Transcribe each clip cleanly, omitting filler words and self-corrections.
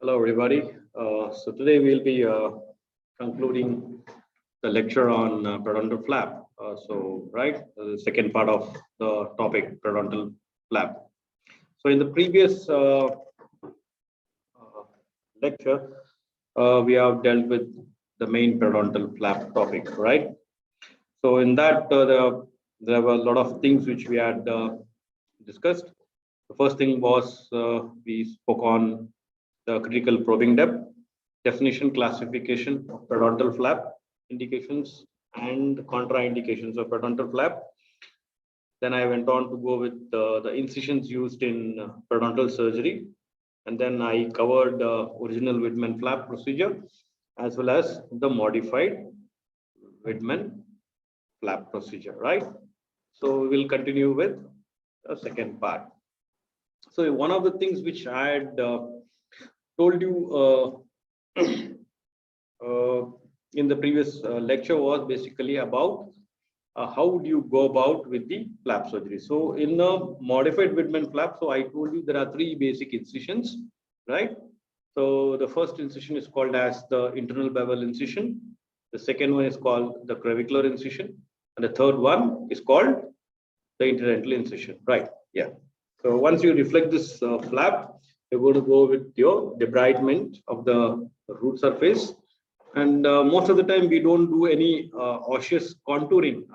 Hello, everybody. So today we'll be concluding the lecture on periodontal flap. The second part of the topic, periodontal flap. So in the previous lecture, we have dealt with the main periodontal flap topic, right? So in that, there were a lot of things which we had discussed. The first thing was we spoke on the critical probing depth, definition, classification of periodontal flap, indications and contraindications of periodontal flap. Then I went on to go with the incisions used in periodontal surgery. And then I covered original Widman flap procedure as well as the modified Widman flap procedure, right? So we will continue with the second part. So one of the things which I had told you in the previous lecture was basically about how would you go about with the flap surgery. So in the modified Widman flap, so I told you there are three basic incisions, right? So the first incision is called as the internal bevel incision. The second one is called the clavicular incision. And the third one is called the interdental incision, right? Yeah. So once you reflect this flap, you're going to go with your debridement of the root surface. And most of the time, we don't do any osseous contouring,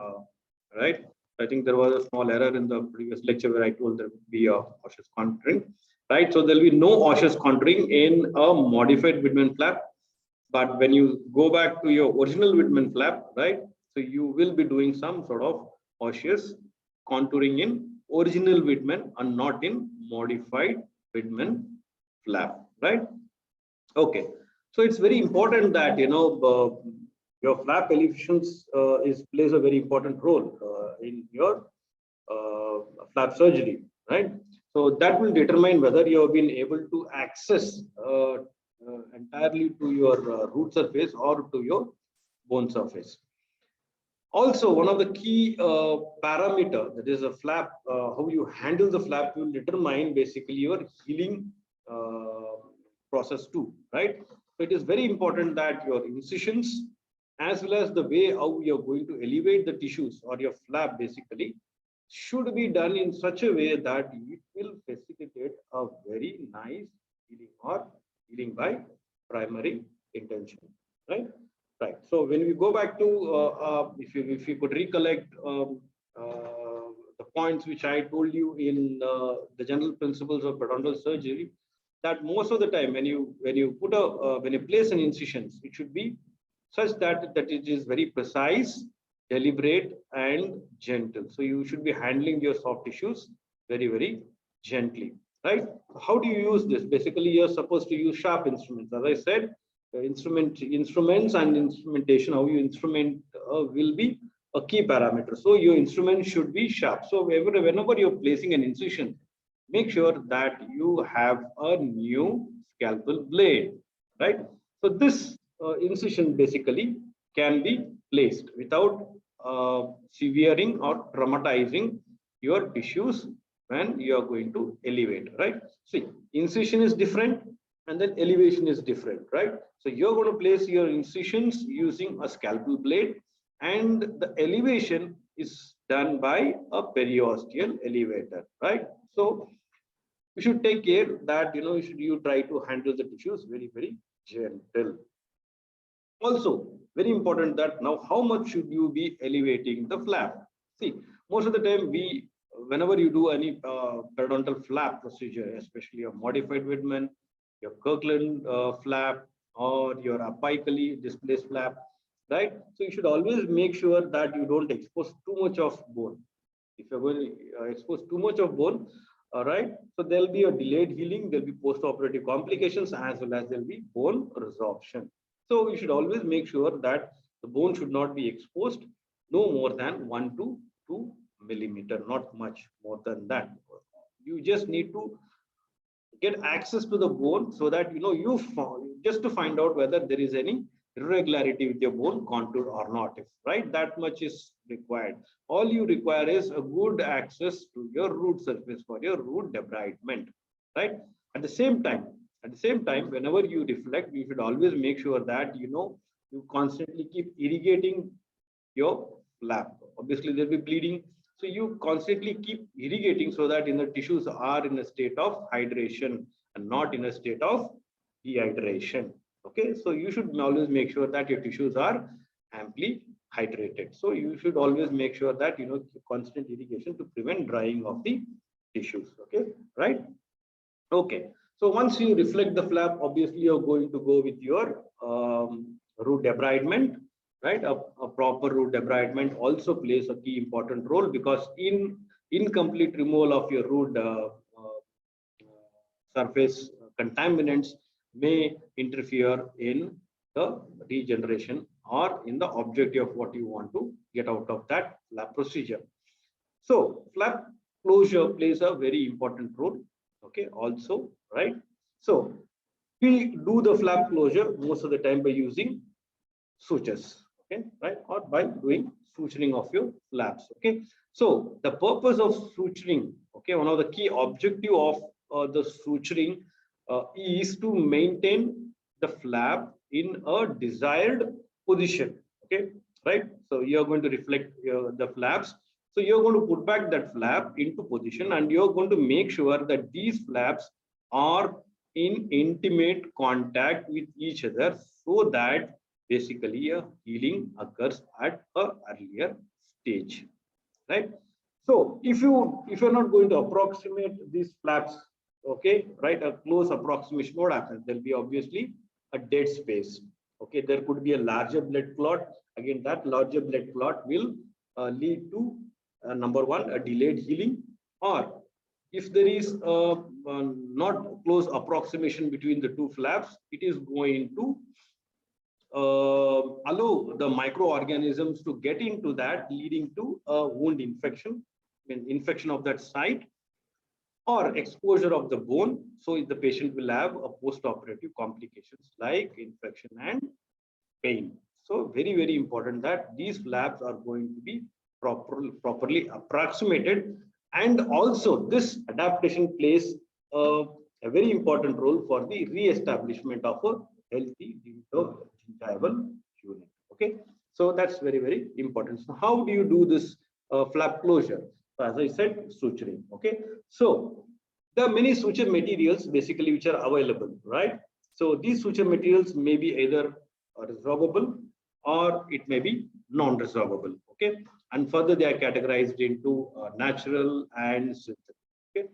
right? I think there was a small error in the previous lecture where I told there would be osseous contouring, right? So there'll be no osseous contouring in a modified Widman flap. But when you go back to your original Widman flap, right? So you will be doing some sort of osseous contouring in original Widman and not in modified Widman flap, right? Okay, so it's very important that your flap elevations plays a very important role in your flap surgery, right? So that will determine whether you have been able to access entirely to your root surface or to your bone surface. Also, one of the key parameter, that is a flap, how you handle the flap will determine basically your healing process too, right? So it is very important that your incisions as well as the way how you're going to elevate the tissues or your flap basically should be done in such a way that it will facilitate a very nice healing or healing by primary intention, right? Right. So when we go back to, if you could recollect the points which I told you in the general principles of periodontal surgery, that most of the time when you place an incision, it should be such that it is very precise, deliberate, and gentle. So you should be handling your soft tissues very, very gently, right? How do you use this? Basically, you're supposed to use sharp instruments. As I said, instruments and instrumentation, how you instrument will be a key parameter. So your instrument should be sharp. So whenever you're placing an incision, make sure that you have a new scalpel blade, right? So this incision basically can be placed without severing or traumatizing your tissues when you are going to elevate, right? See, incision is different and then elevation is different, right? So you're going to place your incisions using a scalpel blade, and the elevation is done by a periosteal elevator, right? So you should take care that you try to handle the tissues very, very gentle. Also, very important that now how much should you be elevating the flap? See, most of the time whenever you do any periodontal flap procedure, especially a modified Widman, your Kirkland flap or your apically displaced flap, right? So you should always make sure that you don't expose too much of bone. If you're going to expose too much of bone, all right, so there'll be a delayed healing, there'll be post-operative complications, as well as there'll be bone resorption. So you should always make sure that the bone should not be exposed no more than 1 to 2 millimeter, not much more than that. You just need to get access to the bone so that just to find out whether there is any irregularity with your bone contour or not, right? That much is required. All you require is a good access to your root surface for your root debridement, right? At the same time, At the same time, whenever you reflect, you should always make sure that you constantly keep irrigating your flap. Obviously, there'll be bleeding, so you constantly keep irrigating so that the tissues are in a state of hydration and not in a state of dehydration. Okay, so you should always make sure that your tissues are amply hydrated. So you should always make sure that constant irrigation to prevent drying of the tissues. Okay, right? Okay. So once you reflect the flap, obviously you're going to go with your root debridement, right? A proper root debridement also plays a key important role, because in incomplete removal of your root surface contaminants may interfere in the regeneration or in the objective of what you want to get out of that flap procedure. So flap closure plays a very important role. Okay, also, right? So we do the flap closure most of the time by using sutures, okay, right, or by doing suturing of your flaps. Okay, so the purpose of suturing, okay, one of the key objective of the suturing is to maintain the flap in a desired position. Okay, right? So you're going to reflect the flaps. So you're going to put back that flap into position, and you're going to make sure that these flaps are in intimate contact with each other, so that basically a healing occurs at an earlier stage, right? So if you're not going to approximate these flaps, okay, right, a close approximation, what happens? There'll be obviously a dead space. Okay, there could be a larger blood clot. Again, that larger blood clot will lead to number one, a delayed healing, or if there is not close approximation between the two flaps, it is going to allow the microorganisms to get into that, leading to a wound infection, infection of that site, or exposure of the bone. So the patient will have a post-operative complications like infection and pain. So very, very important that these flaps are going to be properly approximated. And also this adaptation plays a very important role for the re-establishment of a healthy gingival unit. Okay, so that's very, very important. So how do you do this flap closure? So as I said, suturing. Okay, so there are many suture materials basically which are available, right? So these suture materials may be either resorbable or it may be non-resorbable. Okay, and further they are categorized into natural and synthetic. Okay,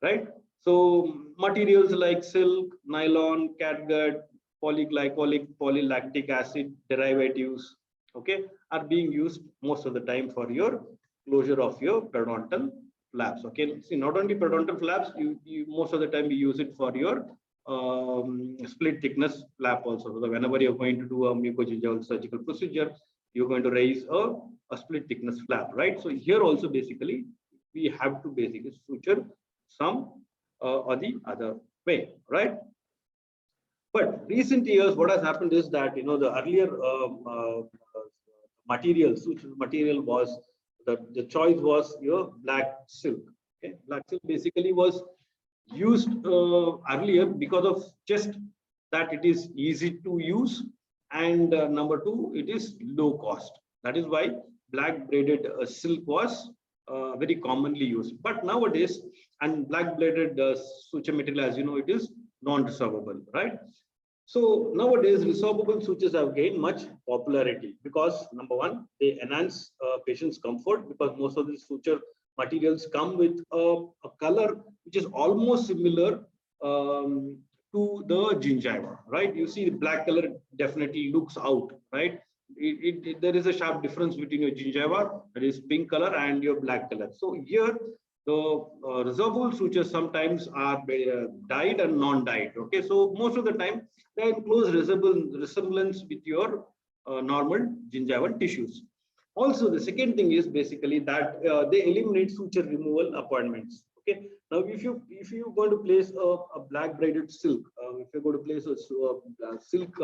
right? So materials like silk, nylon, catgut, polyglycolic, polylactic acid derivatives, okay, are being used most of the time for your closure of your periodontal flaps. Okay, see, not only periodontal flaps, you most of the time you use it for your split thickness flap also. So whenever you're going to do a mucogingival surgical procedure, you're going to raise a split thickness flap, right? So here also basically we have to basically suture some or the other way, right? But recent years, what has happened is that the earlier material, suture material was the choice was your black silk. Okay, black silk basically was used earlier because of just that it is easy to use, and number two, it is low cost. That is why black braided silk was very commonly used. But nowadays, and black braided suture material, as you know, it is non-resorbable, right? So nowadays, resorbable sutures have gained much popularity because number one, they enhance patient's comfort, because most of these suture materials come with a color which is almost similar to the gingiva, right? You see, the black color definitely looks out, right? There is a sharp difference between your gingiva, that is pink color, and your black color. So here, the resorbable sutures sometimes are dyed and non-dyed. Okay, so most of the time they are in close resemblance with your normal gingival tissues. Also, the second thing is basically that they eliminate suture removal appointments. Okay, now if you're going to place a black braided silk, if you're going to place a silk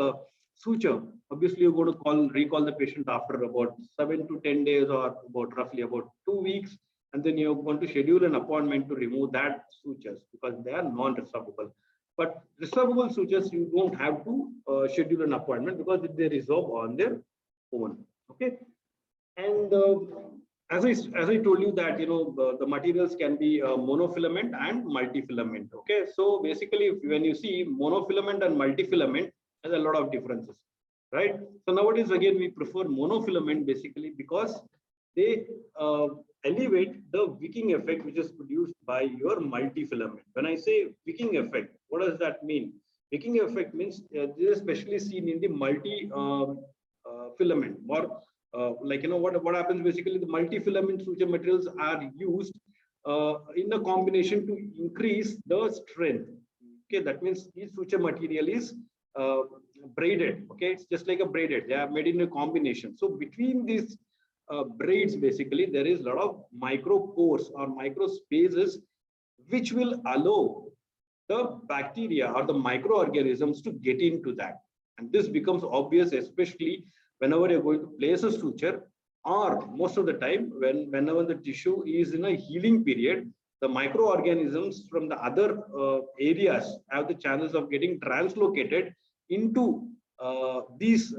suture, obviously you're going to recall the patient after about 7 to 10 days, or roughly about 2 weeks, and then you're going to schedule an appointment to remove that sutures because they are non-resorbable. But resolvable sutures, you don't have to schedule an appointment because they resolve on their own. Okay, and as I told you that the materials can be monofilament and multifilament. Okay, so basically when you see monofilament and multifilament, there's a lot of differences, right? So nowadays again we prefer monofilament basically because they elevate the wicking effect which is produced by your multifilament. When I say wicking effect, what does that mean? Wicking effect means this is especially seen in the multi filament, or what happens basically, the multi-filament suture materials are used in a combination to increase the strength. Okay, that means each suture material is uh, braided. Okay, it's just like a braided, they are made in a combination. So between these braids basically there is a lot of micro pores or micro spaces which will allow the bacteria or the microorganisms to get into that. And this becomes obvious especially whenever you're going to place a suture, or most of the time whenever the tissue is in a healing period, the microorganisms from the other areas have the chances of getting translocated into these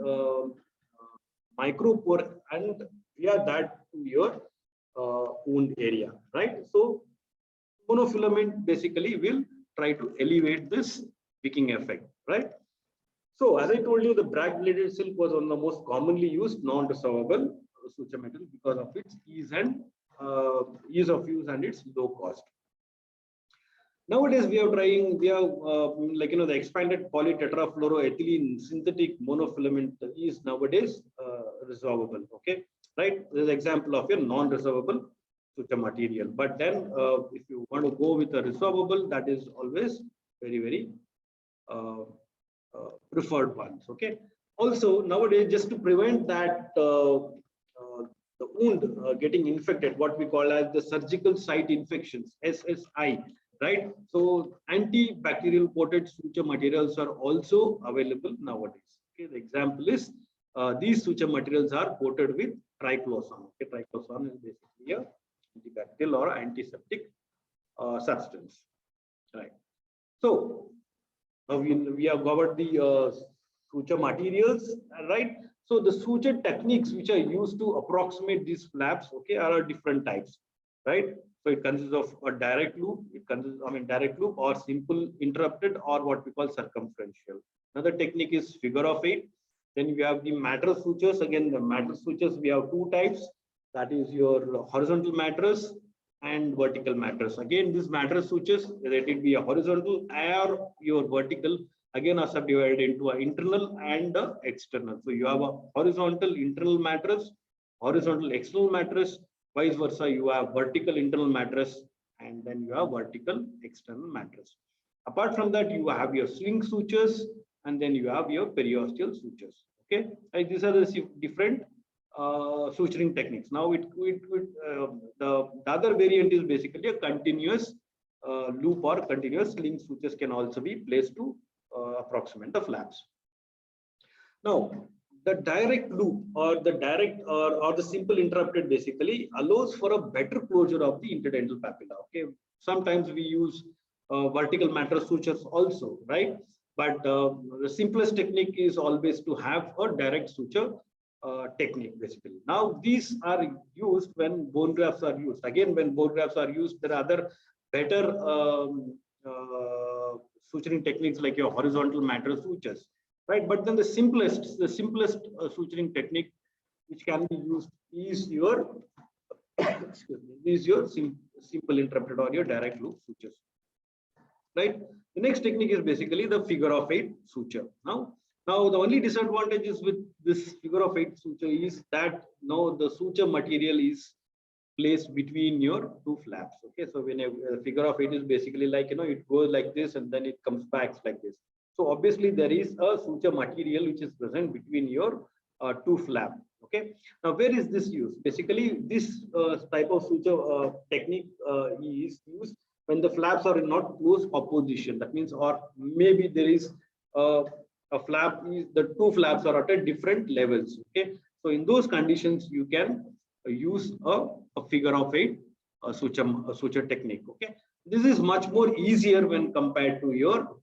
micropore, and via that to your wound area, right? So monofilament basically will try to elevate this wicking effect, right? So as I told you, the brag bladed silk was one of the most commonly used non-resolvable suture material because of its ease and ease of use and its low cost. Nowadays we are trying, the expanded polytetrafluoroethylene synthetic monofilament is nowadays resolvable. Okay, right? This is an example of a non-resolvable suture material. But then if you want to go with a resolvable, that is always very, very preferred ones. Okay. Also nowadays, just to prevent that the wound getting infected, what we call as the surgical site infections, SSI, right? So antibacterial coated suture materials are also available nowadays. Okay, the example is these suture materials are coated with triclosan. Okay, triclosan is basically a antibacterial or antiseptic substance, right? So we have covered the suture materials, right? So the suture techniques which are used to approximate these flaps, okay, are different types, right? So it consists of a direct loop, direct loop or simple interrupted or what we call circumferential. Another technique is figure of eight. Then you have the mattress sutures. Again, the mattress sutures, we have two types. That is your horizontal mattress and vertical mattress. Again, these mattress sutures, whether it be a horizontal or your vertical, again are subdivided into an internal and external. So you have a horizontal internal mattress, horizontal external mattress, vice versa. You have vertical internal mattress, and then you have vertical external mattress. Apart from that, you have your swing sutures, and then you have your periosteal sutures. Okay, and these are the different suturing techniques. Now, the other variant is basically a continuous loop or continuous sling sutures can also be placed to approximate the flaps. Now, the direct loop or the direct or the simple interrupted basically allows for a better closure of the interdental papilla. Okay, sometimes we use vertical mattress sutures also, right? But the simplest technique is always to have a direct suture technique basically. Now these are used when bone grafts are used. Again, when bone grafts are used, there are other better suturing techniques like your horizontal mattress sutures, right? But then the simplest suturing technique which can be used is your simple interrupted or your direct loop sutures, right? The next technique is basically the figure of eight suture. Now, the only disadvantage is with this figure of eight suture is that now the suture material is placed between your two flaps. Okay, so when a figure of eight is basically like, it goes like this and then it comes back like this. So obviously there is a suture material which is present between your two flap. Okay, now where is this used? Basically, this type of suture technique is used when the flaps are in not close opposition. That means, or maybe there is a flap is the two flaps are at different levels. Okay, so in those conditions you can use a figure of eight suture technique. Okay, this is much more easier when compared to your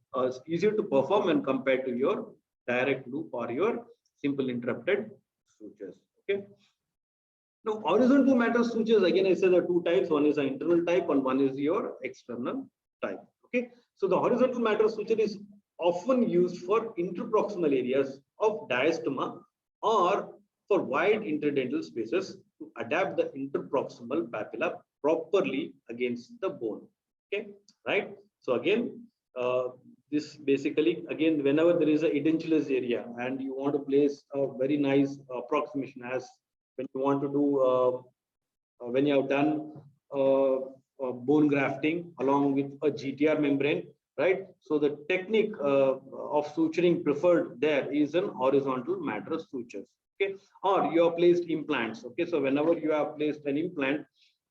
easier to perform when compared to your direct loop or your simple interrupted sutures. Okay. Now, horizontal matter sutures, again, I say there are two types. One is an internal type and one is your external type. Okay. So the horizontal matter suture is often used for interproximal areas of diastema or for wide interdental spaces to adapt the interproximal papilla properly against the bone. Okay. Right. So again, this basically, again, whenever there is a edentulous area and you want to place a very nice approximation, as when you want to do when you have done bone grafting along with a GTR membrane, right? So the technique of suturing preferred there is an horizontal matter sutures. Okay, or you have placed implants. Okay, so whenever you have placed an implant,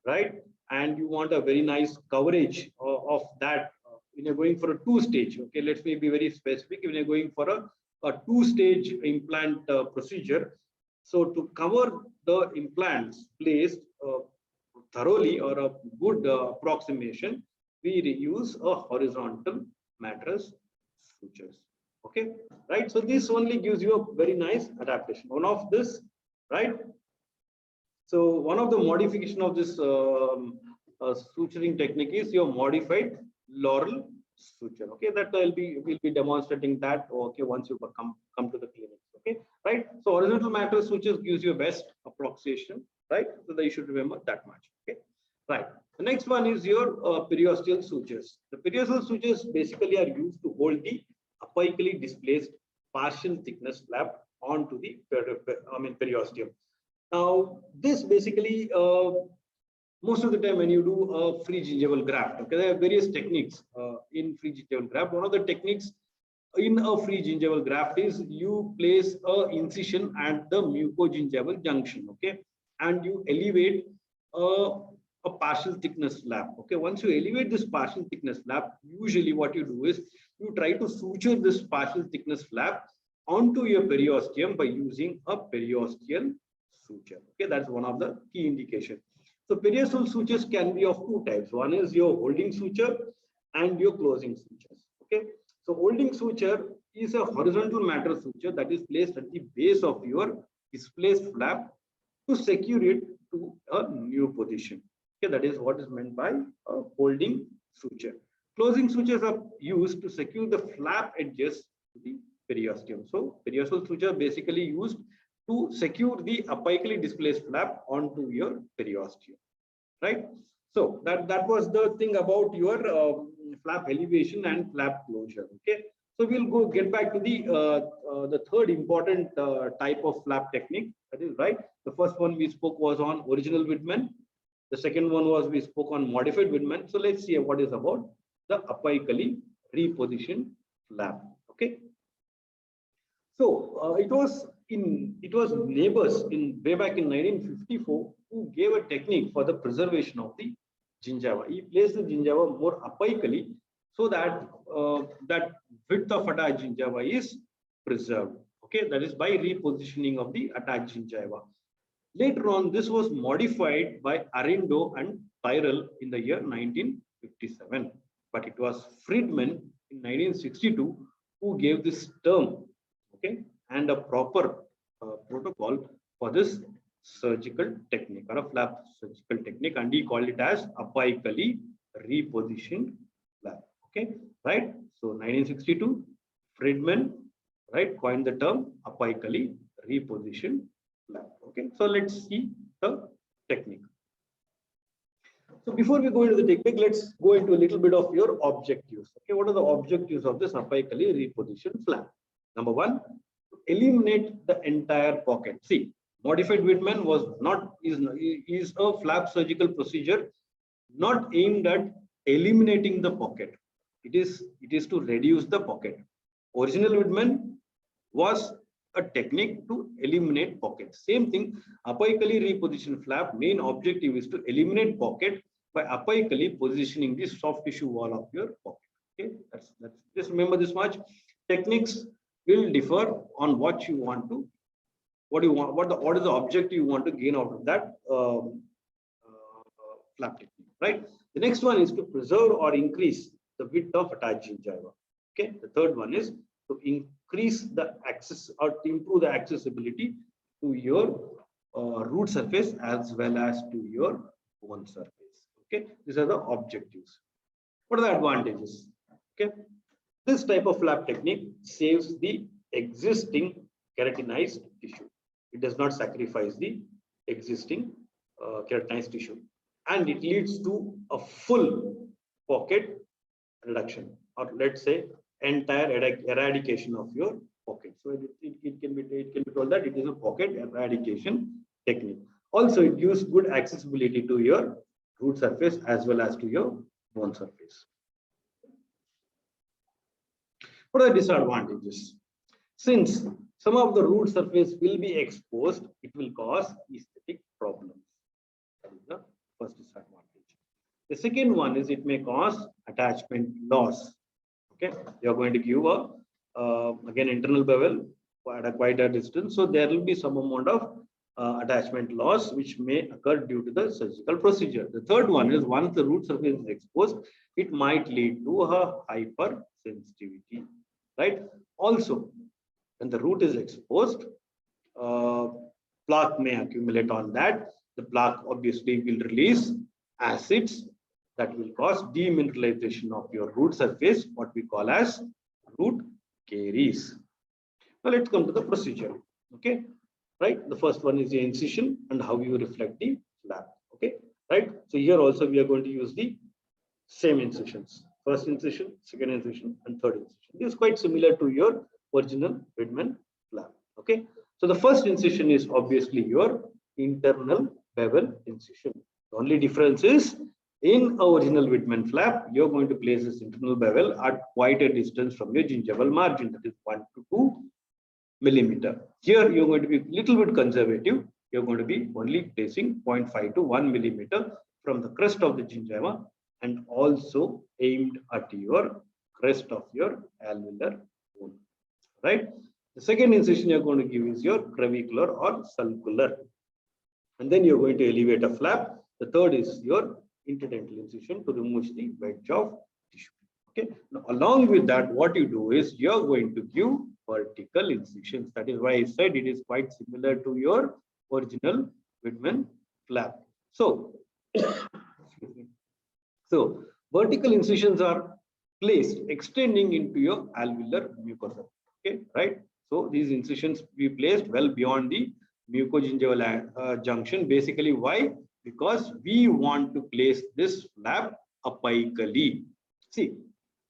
right, and you want a very nice coverage of that, when you're going for a two-stage. Okay, let's be very specific. When you're going for a two-stage implant procedure, so to cover the implants placed thoroughly or a good approximation, we use a horizontal mattress sutures. Okay, right? So this only gives you a very nice adaptation. One of this, right? So one of the modification of this suturing technique is your modified laurel suture. Okay, that we'll be demonstrating that. Okay, once you come to the clinic. Okay, right? So horizontal matter sutures gives you best approximation, right? So that you should remember that much. Okay, right. The next one is your periosteal sutures. The periosteal sutures basically are used to hold the apically displaced partial thickness flap onto the periosteum. Now, this basically most of the time when you do a free gingival graft, okay, there are various techniques in free gingival graft. One of the techniques in a free gingival graft is you place a incision at the mucogingival junction, okay, and you elevate a partial thickness flap. Okay, once you elevate this partial thickness flap, usually what you do is you try to suture this partial thickness flap onto your periosteum by using a periosteal suture. Okay, that's one of the key indications. So periosteal sutures can be of two types. One is your holding suture and your closing sutures. Okay, so holding suture is a horizontal matter suture that is placed at the base of your displaced flap to secure it to a new position. Okay, that is what is meant by a holding suture. Closing sutures are used to secure the flap edges to the periosteum. So periosteal suture basically used to secure the apically displaced flap onto your periosteum, right? So that was the thing about your flap elevation and flap closure. Okay, so we'll get back to the third important type of flap technique. That is right. The first one we spoke was on original Whitman. The second one was we spoke on modified Whitman. So let's see what is about the apically repositioned flap. Okay. So it was neighbors in way back in 1954 who gave a technique for the preservation of the gingiva. He placed the gingiva more apically so that that width of attached gingiva is preserved. Okay, that is by repositioning of the attached gingiva. Later on, this was modified by Arindo and Tyrrell in the year 1957. But it was Friedman in 1962 who gave this term, okay, and a proper protocol for this surgical technique or a flap surgical technique, and he called it as apically repositioned flap. Okay, right? So 1962, Friedman, right, coined the term apically repositioned flap. Okay, so let's see the technique. So before we go into the technique, let's go into a little bit of your objectives. Okay, what are the objectives of this apically repositioned flap? Number one, eliminate the entire pocket. See, modified Whitman is a flap surgical procedure not aimed at eliminating the pocket. It is to reduce the pocket. Original Whitman was a technique to eliminate pocket. Same thing, apically repositioned flap main objective is to eliminate pocket by apically positioning the soft tissue wall of your pocket. Okay, that's just remember this much. Techniques will differ on what you want to, what is the objective you want to gain out of that flap technique, right? The next one is to preserve or increase the width of attached gingiva. Okay, the third one is to increase the access or to improve the accessibility to your root surface as well as to your bone surface. Okay, these are the objectives. What are the advantages? Okay, this type of flap technique saves the existing keratinized tissue. It does not sacrifice the existing keratinized tissue, and it leads to a full pocket reduction, or let's say entire eradication of your pocket. So it can be told that it is a pocket eradication technique. Also, it gives good accessibility to your root surface as well as to your bone surface. What are the disadvantages? Since some of the root surface will be exposed, it will cause aesthetic problems. That is the first disadvantage. The second one is it may cause attachment loss. Okay, you are going to give a again internal bevel at quite a distance, so there will be some amount of attachment loss which may occur due to the surgical procedure. The third one is once the root surface is exposed, it might lead to a hypersensitivity, right? Also, when the root is exposed, plaque may accumulate on that. The plaque obviously will release acids that will cause demineralization of your root surface, what we call as root caries. Now let's come to the procedure. Okay, right? The first one is the incision and how you reflect the flap. Okay, right? So here also we are going to use the same incisions. First incision, second incision, and third incision. This is quite similar to your original Widman flap. Okay, so the first incision is obviously your internal bevel incision. The only difference is in original Widman flap, you're going to place this internal bevel at quite a distance from your gingival margin, that is 1 to 2 millimeter. Here you're going to be a little bit conservative. You're going to be only placing 0.5 to 1 millimeter from the crest of the gingiva and also aimed at your crest of your alveolar bone. Right? The second incision you're going to give is your clavicular or sulcular. And then you're going to elevate a flap. The third is your interdental incision to remove the wedge of tissue. Okay. Now, along with that, what you do is you're going to give vertical incisions. That is why I said it is quite similar to your original Widman flap. So, so vertical incisions are placed extending into your alveolar mucosa. Okay, right? So these incisions be placed well beyond the mucogingival junction. Basically, why? Because we want to place this flap apically. See,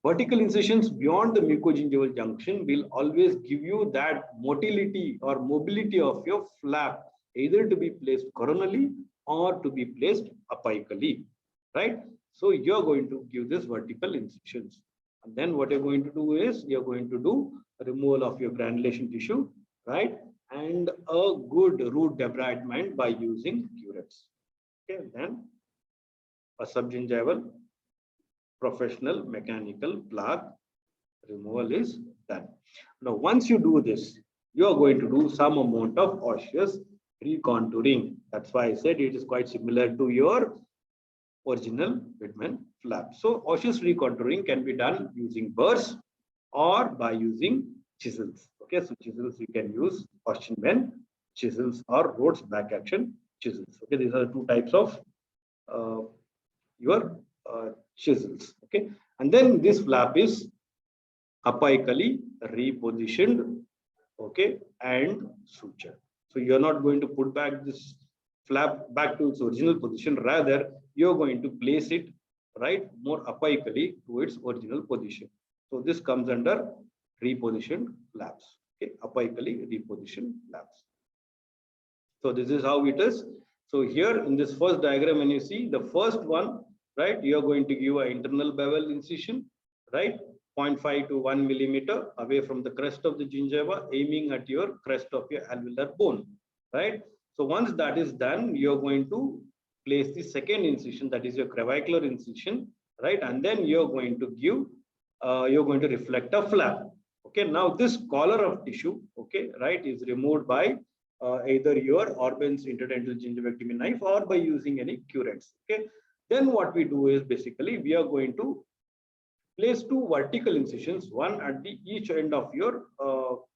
vertical incisions beyond the mucogingival junction will always give you that motility or mobility of your flap, either to be placed coronally or to be placed apically, right? So you're going to give this vertical incisions. And then what you're going to do is you're going to do a removal of your granulation tissue, right? And a good root debridement by using curettes. Okay, then a subgingival professional mechanical plaque removal is done. Now, once you do this, you are going to do some amount of osseous recontouring. That's why I said it is quite similar to your original Widman flap. So, osseous recontouring can be done using burrs or by using chisels. Okay, so chisels you can use Austen bend chisels or Rhodes back action chisels. Okay, these are two types of your chisels. Okay, and then this flap is apically repositioned. Okay, and suture. So you're not going to put back this flap back to its original position. Rather, you're going to place it right more apically to its original position. So this comes under repositioned flaps. Okay, apically repositioned flaps. So this is how it is. So here in this first diagram, when you see the first one, right, you are going to give an internal bevel incision, right, 0.5 to 1 millimeter away from the crest of the gingiva, aiming at your crest of your alveolar bone, right. So once that is done, you are going to place the second incision, that is your clavicular incision, right, and then you are going to give, you're going to reflect a flap. Okay, now this collar of tissue, okay, right, is removed by either your Orban's interdental gingivectomy knife or by using any curettes. Okay, then what we do is basically we are going to place two vertical incisions, one at the each end of your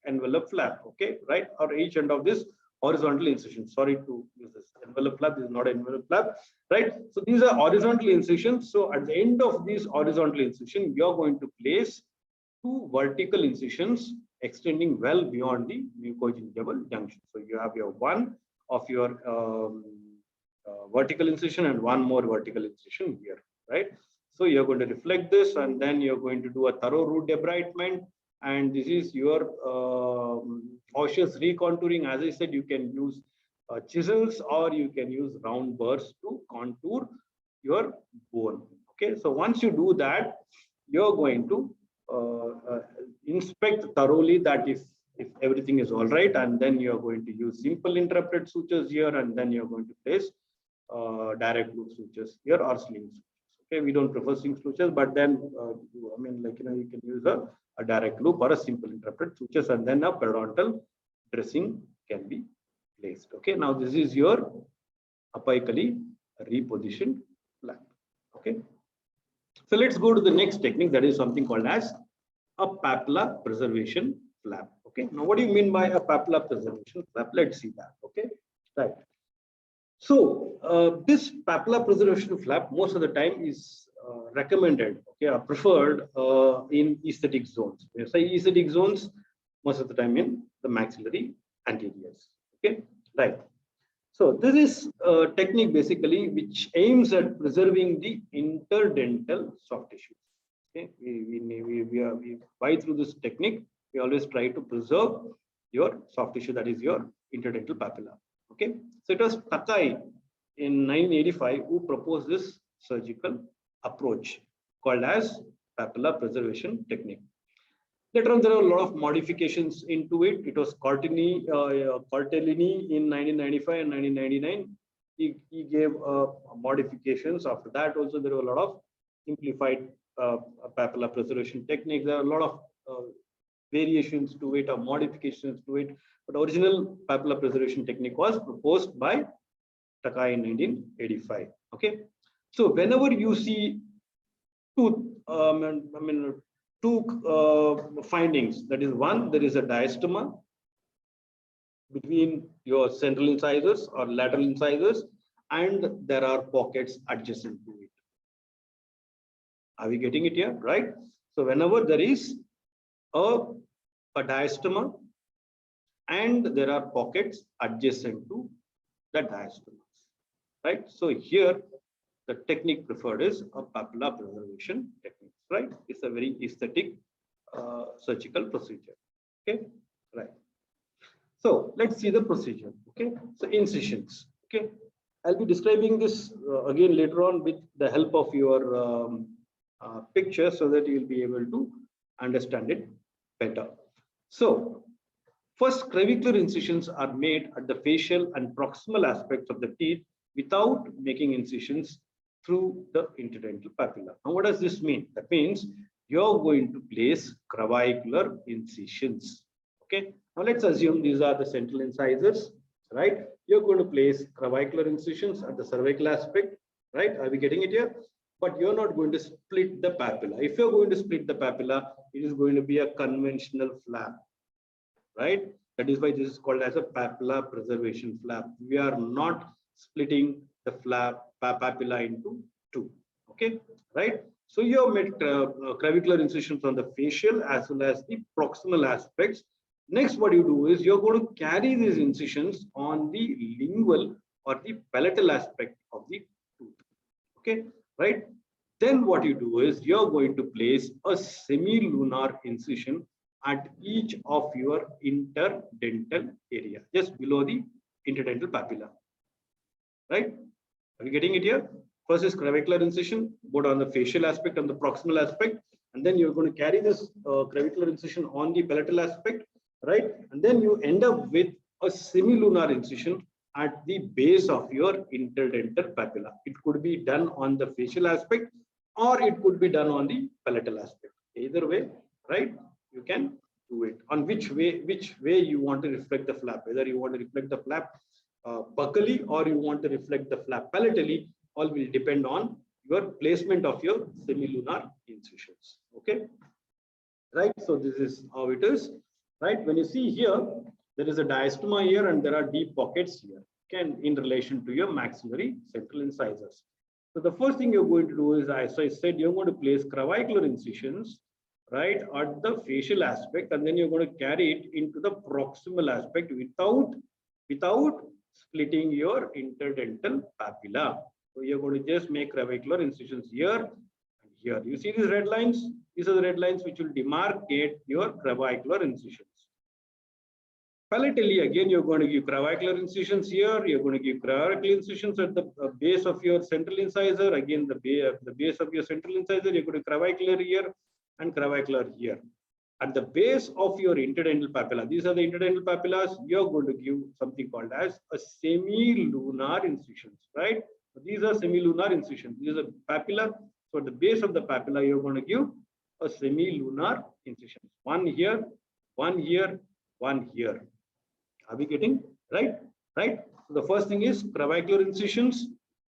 envelope flap, okay, right, or each end of this horizontal incision. Sorry to use this envelope flap. This is not an envelope flap, right? So these are horizontal incisions. So at the end of these horizontal incision, you are going to place two vertical incisions extending well beyond the mucogingival junction. So you have your one of your vertical incision and one more vertical incision here, right? So you're going to reflect this, and then you're going to do a thorough root debridement. And this is your osseous recontouring. As I said, you can use chisels or you can use round burrs to contour your bone. Okay, so once you do that, you're going to inspect thoroughly that if everything is all right, and then you're going to use simple interrupted sutures here, and then you're going to place direct loop sutures here or sling sutures. Okay, we don't prefer sling sutures, but then I mean, like, you know, you can use a direct loop or a simple interrupted sutures, and then a periodontal dressing can be placed. Okay, now this is your apically repositioned flap. Okay, so let's go to the next technique, that is something called as a papilla preservation flap. Okay, now what do you mean by a papilla preservation flap? Let's see that. Okay, right. So this papilla preservation flap most of the time is recommended, okay, or preferred in aesthetic zones. When you say aesthetic zones, most of the time in the maxillary anteriors. Okay, right. So this is a technique basically which aims at preserving the interdental soft tissues. Okay, we by through this technique, we always try to preserve your soft tissue, that is your interdental papilla. Okay, so it was Takai in 1985 who proposed this surgical approach called as papilla preservation technique. Later on, there are a lot of modifications into it. It was Cortellini in 1995 and 1999. He gave modifications. After that, also there were a lot of simplified papilla preservation techniques. There are a lot of variations to it or modifications to it. But original papilla preservation technique was proposed by Takai in 1985. Okay, so whenever you see two findings, that is, one, there is a diastema between your central incisors or lateral incisors, and there are pockets adjacent to it. Are we getting it here? Right. So whenever there is a diastema and there are pockets adjacent to the diastema, right? So here the technique preferred is a papilla preservation technique, right? It's a very aesthetic surgical procedure. Okay, right. So let's see the procedure. Okay, so incisions. Okay, I'll be describing this again later on with the help of your picture, so that you'll be able to understand it better. So first, clavicular incisions are made at the facial and proximal aspects of the teeth without making incisions through the interdental papilla. Now, what does this mean? That means you're going to place clavicular incisions. Okay. Now, let's assume these are the central incisors, right? You're going to place clavicular incisions at the cervical aspect, right? Are we getting it here? But you're not going to split the papilla. If you're going to split the papilla, it is going to be a conventional flap, right? That is why this is called as a papilla preservation flap. We are not splitting the flap papilla into two. Okay, right? So you have made clavicular incisions on the facial as well as the proximal aspects. Next, what you do is you're going to carry these incisions on the lingual or the palatal aspect of the tooth. Okay, right? Then what you do is you're going to place a semilunar incision at each of your interdental area, just below the interdental papilla. Right? Are you getting it here? First is clavicular incision, both on the facial aspect and the proximal aspect, and then you're going to carry this clavicular incision on the palatal aspect, right? And then you end up with a semilunar incision at the base of your interdental papilla. It could be done on the facial aspect, or it could be done on the palatal aspect. Either way, right? You can do it. On which way you want to reflect the flap, whether you want to reflect the flap buccally or you want to reflect the flap palatally, all will depend on your placement of your semilunar incisions. Okay, right? So this is how it is, right? When you see here, there is a diastema here and there are deep pockets here, okay, in relation to your maxillary central incisors. So the first thing you're going to do is, as I said, you're going to place clavicular incisions, right, at the facial aspect, and then you're going to carry it into the proximal aspect without splitting your interdental papilla. So you're going to just make clavicular incisions here and here. You see these red lines? These are the red lines which will demarcate your clavicular incisions. Palatally, again, you're going to give clavicular incisions here. You're going to give clavicular incisions at the base of your central incisor. Again, the base of your central incisor, you're going to clavicular here and clavicular here. At the base of your interdental papilla, these are the interdental papillas, you're going to give something called as a semilunar incisions, right? So these are semilunar incisions. These are papilla. So at the base of the papilla, you're going to give a semilunar incision. One here, one here, one here. Are we getting right? Right. So the first thing is clavicular incisions.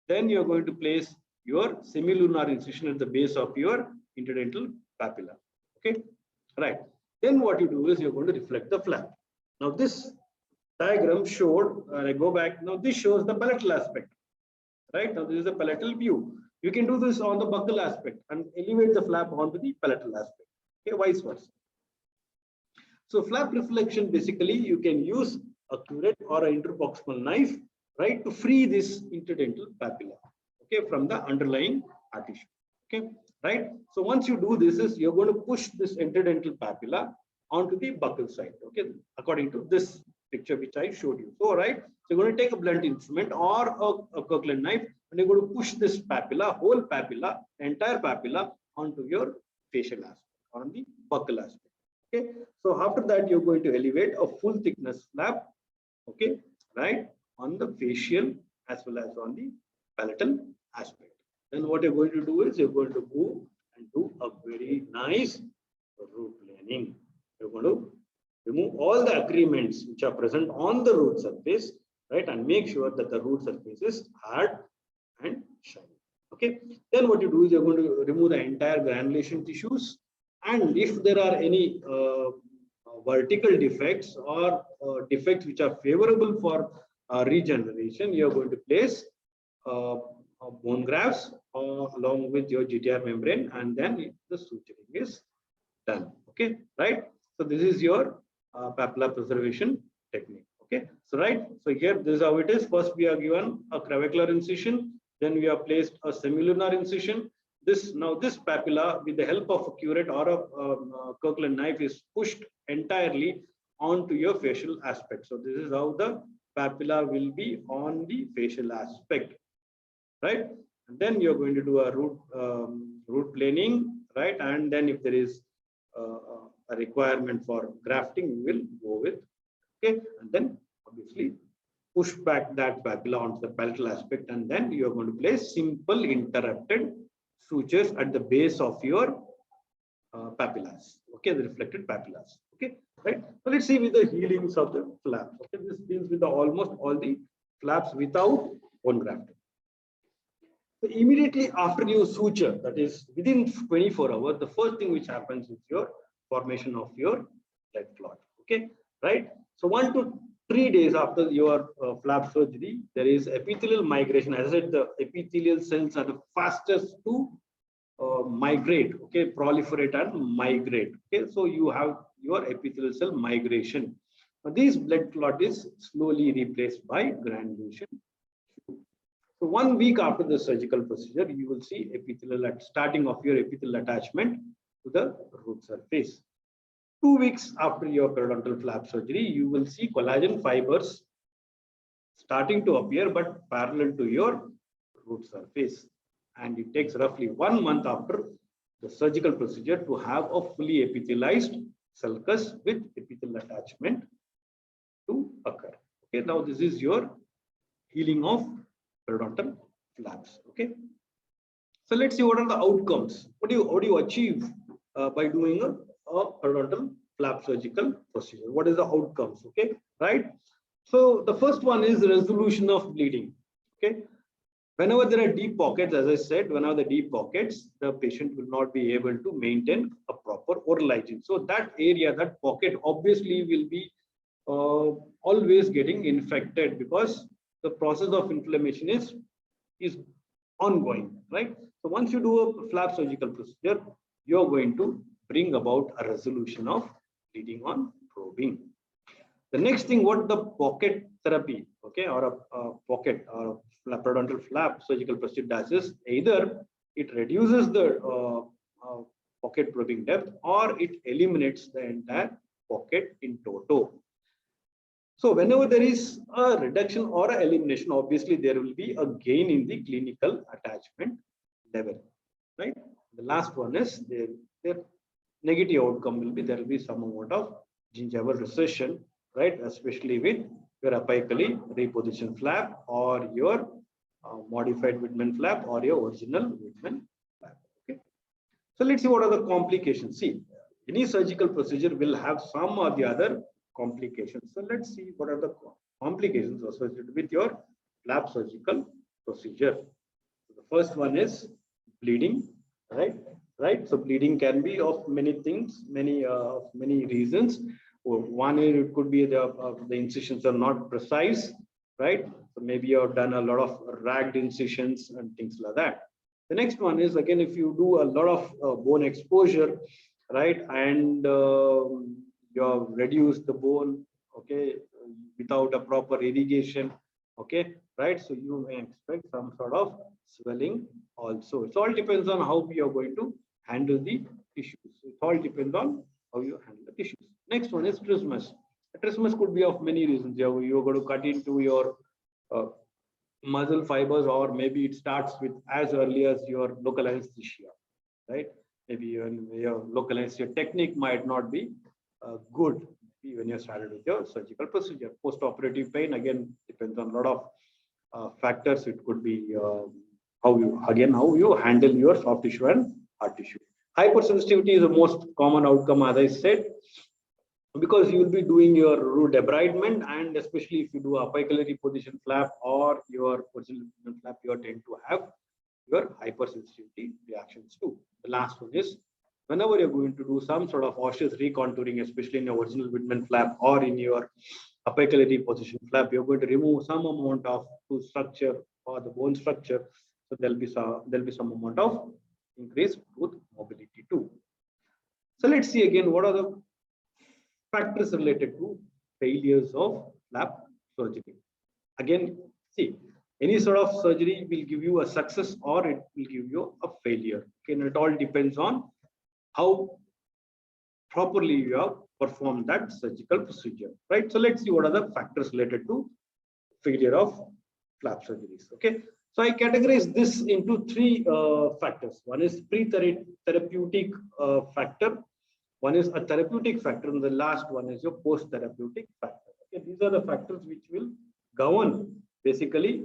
Then you're going to place your semilunar incision at the base of your interdental papilla. Okay. Right. Then what you do is you're going to reflect the flap. Now this diagram showed, I go back. Now this shows the palatal aspect. Right. Now this is a palatal view. You can do this on the buccal aspect and elevate the flap onto the palatal aspect. Okay, vice versa. So flap reflection, basically you can use a curette or an interproximal knife, right, to free this interdental papilla, okay, from the underlying hard tissue. Okay, right. So once you do this, is you're going to push this interdental papilla onto the buccal side. Okay, according to this picture which I showed you. So right, so you're going to take a blunt instrument or a Kirkland knife, and you're going to push this papilla, whole papilla, entire papilla onto your facial aspect, on the buccal aspect. Okay, so after that you're going to elevate a full thickness flap, okay, right, on the facial as well as on the palatal aspect. Then what you're going to do is you're going to go and do a very nice root planing. You're going to remove all the accrements which are present on the root surface, right, and make sure that the root surface is hard and shiny. Okay, then what you do is you're going to remove the entire granulation tissues, and if there are any vertical defects or defects which are favorable for regeneration, you're going to place bone grafts along with your GTR membrane, and then the suturing is done. Okay, right. So this is your papilla preservation technique. Okay, so right. So here this is how it is. First we are given a clavicular incision, then we have placed a semilunar incision. This papilla, with the help of a curette or a Kirkland knife, is pushed entirely onto your facial aspect. So this is how the papilla will be on the facial aspect, right? And then you're going to do a root planing, right? And then if there is a requirement for grafting, we will go with. Okay, and then obviously push back that papilla onto the palatal aspect, and then you are going to place simple interrupted sutures at the base of your papillas. Okay, the reflected papillas. Okay, right. So let's see with the healings of the flaps. Okay, this deals with almost all the flaps without bone grafting. So immediately after you suture, that is within 24 hours, the first thing which happens is your formation of your blood clot. Okay, right. So 1 to 3 days after your flap surgery, there is epithelial migration. As I said, the epithelial cells are the fastest to migrate, okay, proliferate and migrate. Okay, so you have your epithelial cell migration. Now, this blood clot is slowly replaced by granulation. So 1 week after the surgical procedure, you will see epithelial starting of your epithelial attachment to the root surface. 2 weeks after your periodontal flap surgery, you will see collagen fibers starting to appear, but parallel to your root surface. And it takes roughly 1 month after the surgical procedure to have a fully epithelialized sulcus with epithelial attachment to occur. Okay, now this is your healing of periodontal flaps. Okay, so let's see what are the outcomes. What do you achieve by doing a periodontal flap surgical procedure? What is the outcomes? Okay, right. So the first one is resolution of bleeding. Okay, Whenever there are deep pockets, as I said, whenever the deep pockets, the patient will not be able to maintain a proper oral hygiene. So that area, that pocket obviously will be always getting infected because the process of inflammation is ongoing, right? So once you do a flap surgical procedure, you're going to bring about a resolution of bleeding on probing. The next thing, what the pocket therapy, okay, or a pocket or a periodontal flap surgical procedure does is either it reduces the pocket probing depth or it eliminates the entire pocket in toto. So whenever there is a reduction or an elimination, obviously there will be a gain in the clinical attachment level, right? The last one is their negative outcome will be there will be some amount of gingival recession, right? Especially with your apically repositioned flap or your modified Whitman flap or your original Whitman flap. Okay. So let's see what are the complications. See, any surgical procedure will have some or the other complications. So let's see what are the complications associated with your flap surgical procedure. So the first one is bleeding, right? Right. So bleeding can be of many things, many reasons. One is it could be the incisions are not precise, right? So maybe you have done a lot of ragged incisions and things like that. The next one is again if you do a lot of bone exposure, right, and you have reduced the bone, okay, without a proper irrigation, okay, right? So you may expect some sort of swelling also. It all depends on how we are going to handle the tissues. It all depends on how you handle the tissues. Next one is trismus. Trismus could be of many reasons. You're going to cut into your muscle fibers, or maybe it starts with as early as your local anesthesia, right? Maybe your local anesthesia technique might not be good when you started with your surgical procedure. Post-operative pain again depends on a lot of factors. It could be how you handle your soft tissue and hard tissue. Hypersensitivity is the most common outcome, as I said, because you will be doing your root debridement, and especially if you do a apically repositioned flap or your original flap, you tend to have your hypersensitivity reactions too. The last one is whenever you're going to do some sort of osseous recontouring, especially in your original Whitman flap or in your apically repositioned flap, you're going to remove some amount of tooth structure or the bone structure. So there'll be some amount of increased tooth mobility too. So let's see again what are the factors related to failures of flap surgery. Again, see, any sort of surgery will give you a success or it will give you a failure. Okay, and it all depends on how properly you have performed that surgical procedure, right? So let's see what are the factors related to failure of flap surgeries. Okay, so I categorize this into three factors. One is pre-therapeutic factor. One is a therapeutic factor, and the last one is your post-therapeutic factor. Okay, these are the factors which will govern basically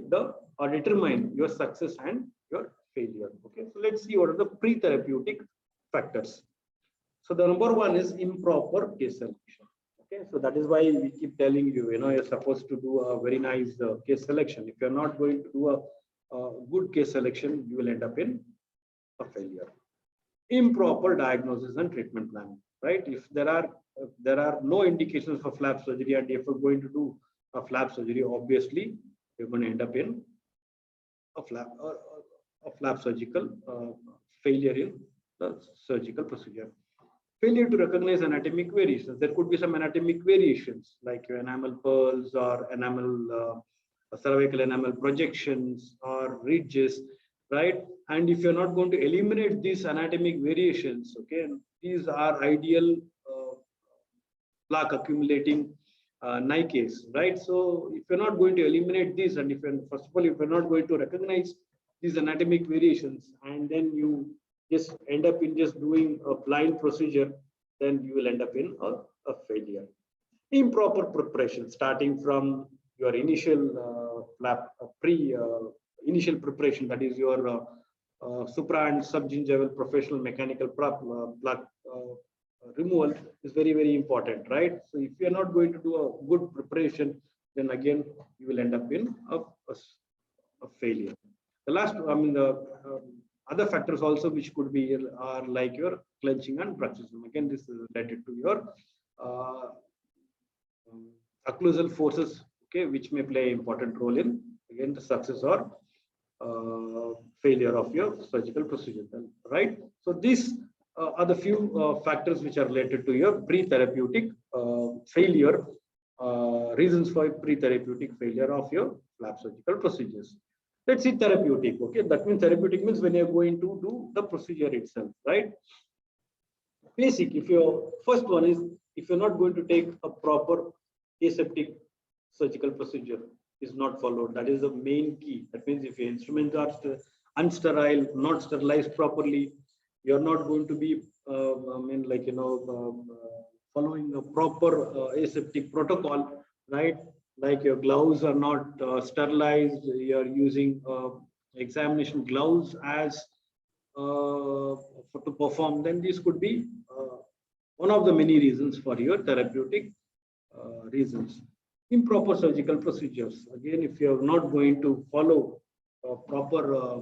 or determine your success and your failure. Okay, so let's see what are the pre-therapeutic factors. So the number one is improper case selection. Okay, so that is why we keep telling you, you're supposed to do a very nice case selection. If you're not going to do a good case selection, you will end up in a failure. Improper diagnosis and treatment planning. Right? If there are no indications for flap surgery, and if you're going to do a flap surgery, obviously you're going to end up in a flap surgical failure in the surgical procedure. Failure to recognize anatomic variations. There could be some anatomic variations like your enamel pearls or enamel cervical enamel projections or ridges, right? And if you're not going to eliminate these anatomic variations, okay, these are ideal plaque accumulating niches, right? So if you're not going to eliminate these, and first of all, if you're not going to recognize these anatomic variations, and then you just end up in just doing a blind procedure, then you will end up in a failure. Improper preparation, starting from your initial initial preparation, that is your supra and subgingival professional mechanical plaque removal is very, very important, right? So if you're not going to do a good preparation, then again, you will end up in a failure. The last, I mean, the other factors also which could be are like your clenching and bruxism. Again, this is related to your occlusal forces, okay, which may play an important role in again the success or failure of your surgical procedure, right? So these are the few factors which are related to your pre-therapeutic failure, reasons for pre-therapeutic failure of your flap surgical procedures. Let's see therapeutic, okay? That means therapeutic means when you're going to do the procedure itself, right? Basic, if your first one is, if you're not going to take a proper aseptic surgical procedure is not followed, that is the main key. That means if your instruments are unsterile, not sterilized properly, you're not going to be following a proper aseptic protocol, right? Like your gloves are not sterilized, you're using examination gloves as to perform, then this could be one of the many reasons for your therapeutic reasons. Improper surgical procedures. Again, if you are not going to follow a proper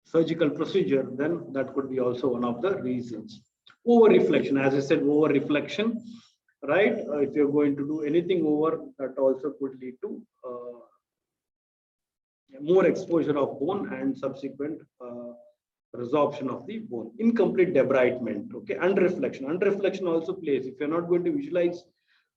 surgical procedure, then that could be also one of the reasons. Over reflection, as I said, over reflection, right? If you're going to do anything over, that also could lead to more exposure of bone and subsequent resorption of the bone. Incomplete debridement, okay, under reflection. Under reflection also plays. If you're not going to visualize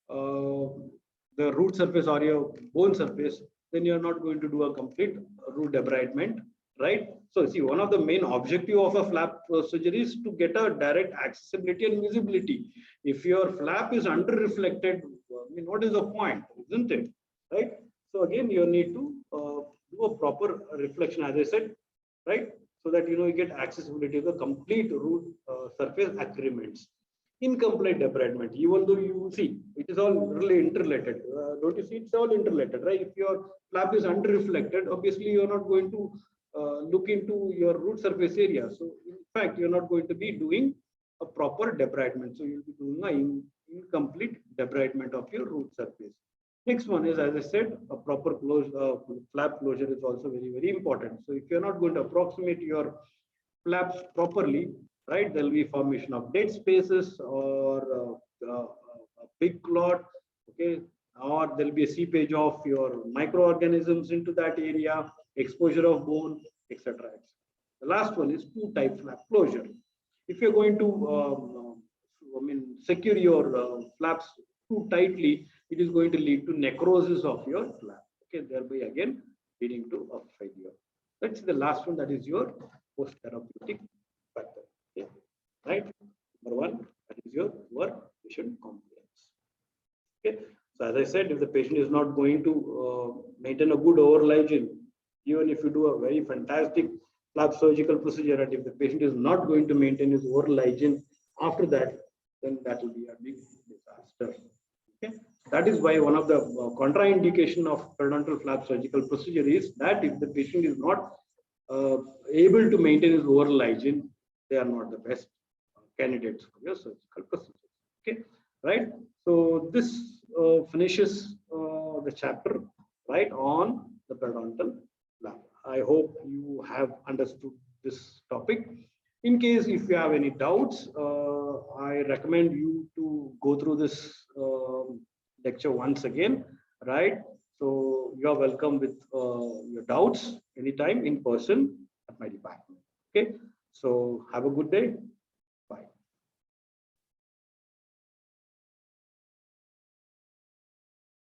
the root surface or your bone surface, then you're not going to do a complete root debridement, right? So see, one of the main objective of a flap surgery is to get a direct accessibility and visibility. If your flap is under reflected, I mean, what is the point, isn't it? Right? So again, you need to do a proper reflection, as I said, right? So that you get accessibility to the complete root surface accrements. Incomplete debridement, even though you see it is all really interrelated, don't you see it's all interrelated, right? If your flap is under reflected, obviously you're not going to look into your root surface area, so in fact you're not going to be doing a proper debridement, so you'll be doing an incomplete debridement of your root surface. Next one is, as I said, a proper flap closure is also very, very important. So if you're not going to approximate your flaps properly, right, there will be formation of dead spaces or a big clot, okay, or there will be a seepage of your microorganisms into that area, exposure of bone, etc. The last one is two-type flap closure. If you're going to secure your flaps too tightly, it is going to lead to necrosis of your flap, okay, thereby again leading to a failure. That's the last one, that is your post-therapeutic factor, okay, right? Number one, that is your patient compliance, okay. So as I said, if the patient is not going to maintain a good oral hygiene, even if you do a very fantastic flap surgical procedure, and if the patient is not going to maintain his oral hygiene after that, then that will be a big disaster, okay. That is why one of the contraindication of periodontal flap surgical procedure is that if the patient is not able to maintain his oral hygiene, they are not the best candidates for your surgical procedure, okay, right? So this finishes the chapter, right, on the periodontal flap. I hope you have understood this topic. In case if you have any doubts, I recommend you to go through this lecture once again, right? So you are welcome with your doubts anytime in person at my department, okay? So have a good day.